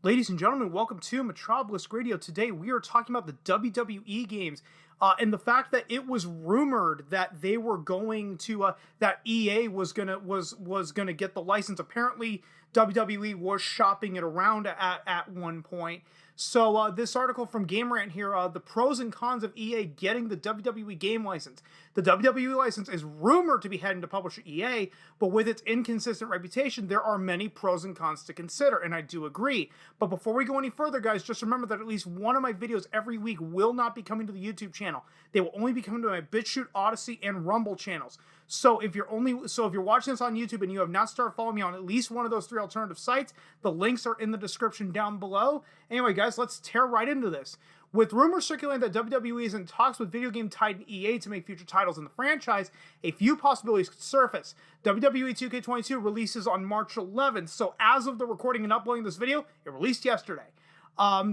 Ladies and gentlemen, welcome to Metropolis Radio. Today we are talking about the WWE games and the fact that it was rumored that they were going to that EA was gonna get the license. Apparently, WWE was shopping it around at one point. So this article from Game Rant here, the pros and cons of EA getting the WWE game license. The WWE license is rumored to be heading to publisher EA, but with its inconsistent reputation, there are many pros and cons to consider, and I do agree. But before we go any further, guys, just remember that at least one of my videos every week will not be coming to the YouTube channel. They will only be coming to my BitChute, Odyssey, and Rumble channels. So if you're watching this on YouTube and you have not started following me on at least one of those three alternative sites, the links are in the description down below. Anyway, guys, let's tear right into this. With rumors circulating that WWE is in talks with video game titan EA to make future titles in the franchise, a few possibilities could surface. WWE 2K22 releases on March 11th, so as of the recording and uploading this video, it released yesterday.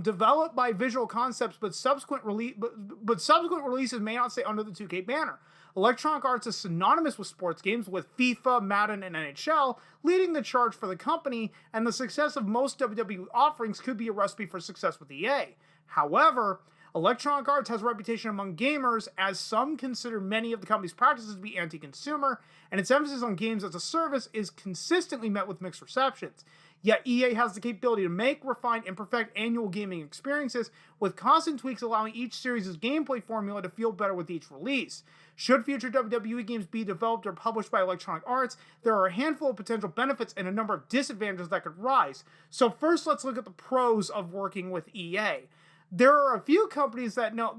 Developed by Visual Concepts, but subsequent releases may not stay under the 2K banner. Electronic Arts is synonymous with sports games, with FIFA, Madden, and NHL leading the charge for the company, and the success of most WWE offerings could be a recipe for success with EA. However, Electronic Arts has a reputation among gamers, as some consider many of the company's practices to be anti-consumer, and its emphasis on games as a service is consistently met with mixed receptions. Yet EA has the capability to make, refine, and perfect annual gaming experiences, with constant tweaks allowing each series' gameplay formula to feel better with each release. Should future WWE games be developed or published by Electronic Arts, there are a handful of potential benefits and a number of disadvantages that could rise. So first, let's look at the pros of working with EA. There are a few companies that know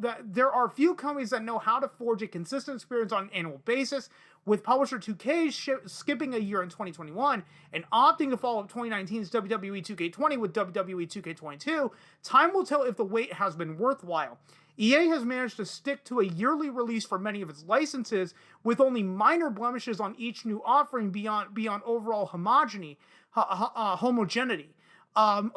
how to forge a consistent experience on an annual basis, with publisher 2K skipping a year in 2021 and opting to follow up 2019's WWE 2K20 with WWE 2K22. Time will tell if the wait has been worthwhile. EA has managed to stick to a yearly release for many of its licenses, with only minor blemishes on each new offering beyond overall homogeneity.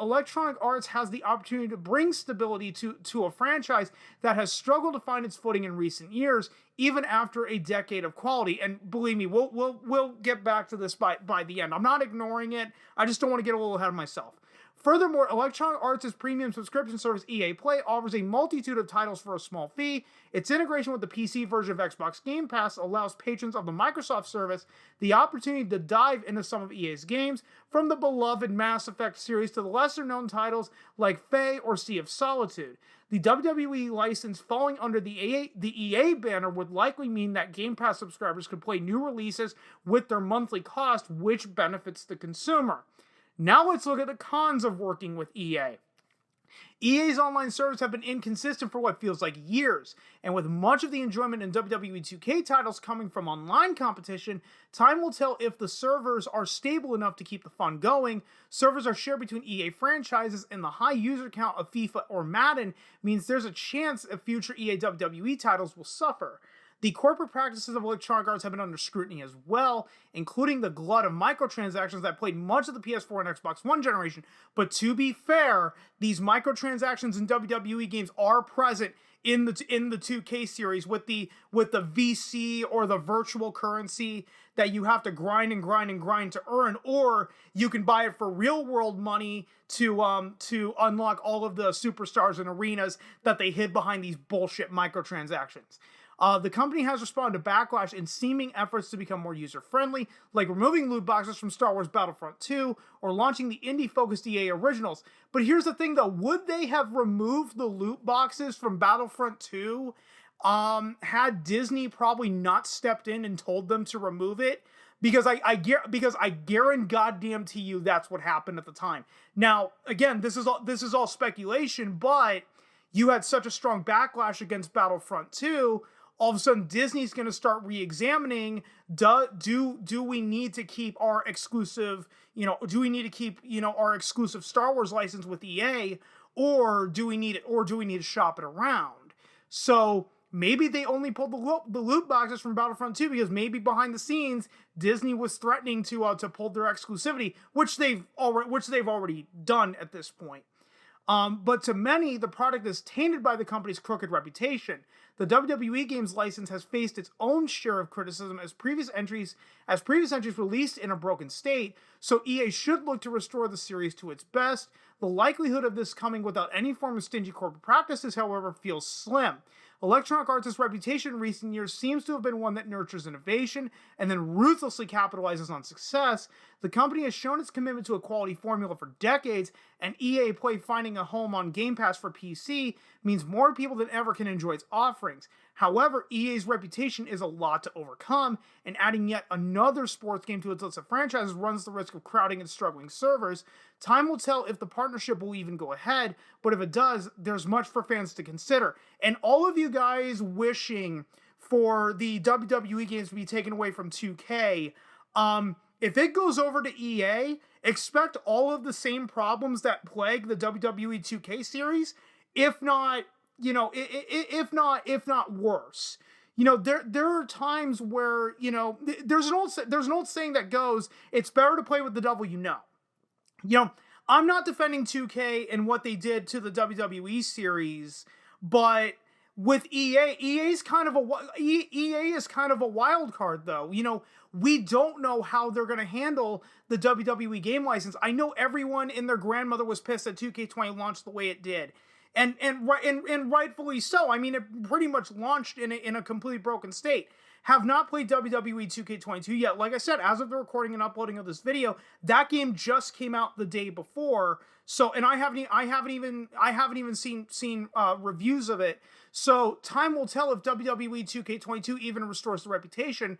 Electronic Arts has the opportunity to bring stability to a franchise that has struggled to find its footing in recent years, even after a decade of quality. And believe me, we'll get back to this by the end. I'm not ignoring it. I just don't want to get a little ahead of myself. Furthermore, Electronic Arts' premium subscription service EA Play offers a multitude of titles for a small fee. Its integration with the PC version of Xbox Game Pass allows patrons of the Microsoft service the opportunity to dive into some of EA's games, from the beloved Mass Effect series to the lesser-known titles like Faye or Sea of Solitude. The WWE license falling under the EA banner would likely mean that Game Pass subscribers could play new releases with their monthly cost, which benefits the consumer. Now let's look at the cons of working with EA. EA's online servers have been inconsistent for what feels like years, and with much of the enjoyment in WWE 2K titles coming from online competition, time will tell if the servers are stable enough to keep the fun going. Servers are shared between EA franchises, and the high user count of FIFA or Madden means there's a chance that future EA WWE titles will suffer. The corporate practices of Electronic Arts have been under scrutiny as well, including the glut of microtransactions that plagued much of the PS4 and Xbox One generation. But to be fair, these microtransactions in WWE games are present in the 2K series with the VC or the virtual currency that you have to grind to earn, or you can buy it for real world money to unlock all of the superstars and arenas that they hid behind these bullshit microtransactions. The company has responded to backlash in seeming efforts to become more user-friendly, like removing loot boxes from Star Wars Battlefront 2 or launching the indie-focused EA Originals. But here's the thing, though. Would they have removed the loot boxes from Battlefront 2 had Disney probably not stepped in and told them to remove it? Because I guarantee goddamn to you that's what happened at the time. Now, again, this is all speculation, but you had such a strong backlash against Battlefront 2. All of a sudden, Disney's going to start re-examining, do we need to keep our exclusive, our exclusive Star Wars license with EA, or do we need to shop it around? So maybe they only pulled the loot boxes from Battlefront 2 because maybe behind the scenes, Disney was threatening to pull their exclusivity, which they've already done at this point. But to many, the product is tainted by the company's crooked reputation. the WWE games license has faced its own share of criticism as previous entries released in a broken state, so EA should look to restore the series to its best. The likelihood of this coming without any form of stingy corporate practices, however, feels slim. Electronic Arts' reputation in recent years seems to have been one that nurtures innovation and then ruthlessly capitalizes on success. The company has shown its commitment to a quality formula for decades, and EA Play finding a home on Game Pass for PC means more people than ever can enjoy its offerings. However, EA's reputation is a lot to overcome, and adding yet another sports game to its list of franchises runs the risk of crowding its struggling servers. Time will tell if the partnership will even go ahead, but if it does, there's much for fans to consider. And all of you guys wishing for the WWE games to be taken away from 2K, if it goes over to EA, expect all of the same problems that plague the WWE 2K series, if not, if not worse. There are times where, there's an old saying that goes, it's better to play with the devil you know. I'm not defending 2K and what they did to the WWE series, but with EA is kind of a wild card, though. We don't know how they're going to handle the WWE game license. I know everyone and their grandmother was pissed that 2K20 launched the way it did. And rightfully so. I mean, it pretty much launched in a completely broken state. Have not played WWE 2K22 yet. Like I said, as of the recording and uploading of this video, that game just came out the day before. So, and I haven't even seen reviews of it. So time will tell if WWE 2K22 even restores the reputation.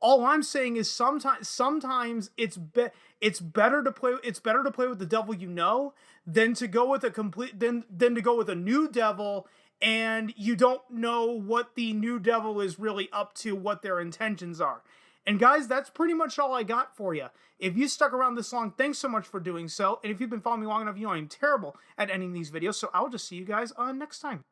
All I'm saying is sometimes it's better to play with the devil you know than to go with a new devil, and you don't know what the new devil is really up to, what their intentions are. And guys, that's pretty much all I got for you. If you stuck around this long, thanks so much for doing so. And if you've been following me long enough, you know I'm terrible at ending these videos. So I'll just see you guys next time.